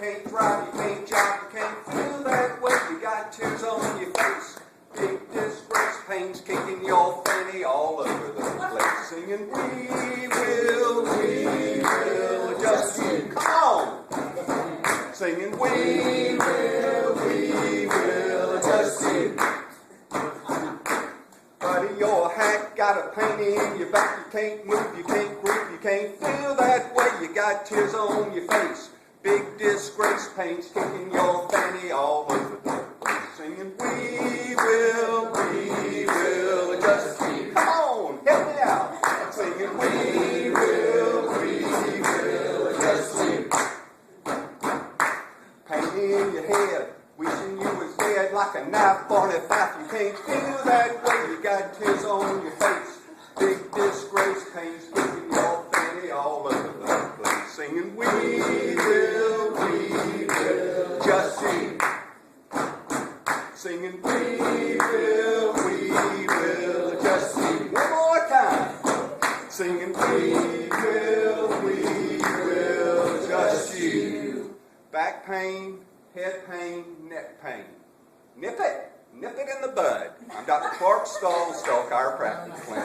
can't drive, you can't jog, you can't feel that way. You got tears on your face, big disgrace, pains kicking your fanny all over the place. Singing, we will adjust you. Come on. Singing, we will adjust you. Buddy, your hat got a pain in your back. You can't move, you can't groove, you can't feel that way. You got tears on your face, big disgrace, pains kicking your fanny all over the place. Singing, we will adjust you. Come on, help me out. Singing, we will adjust you. Pain in your head, wishing you was dead like a knife on a back. You can't feel that way. You got tears on your face, big disgrace, pains kicking your fanny all over the place. Singing, we will adjust you. Singing, we will adjust you. One more time. Singing, we will adjust you. Back pain, head pain, neck pain. Nip it in the bud. I'm Dr. Clark Stull Chiropractic We.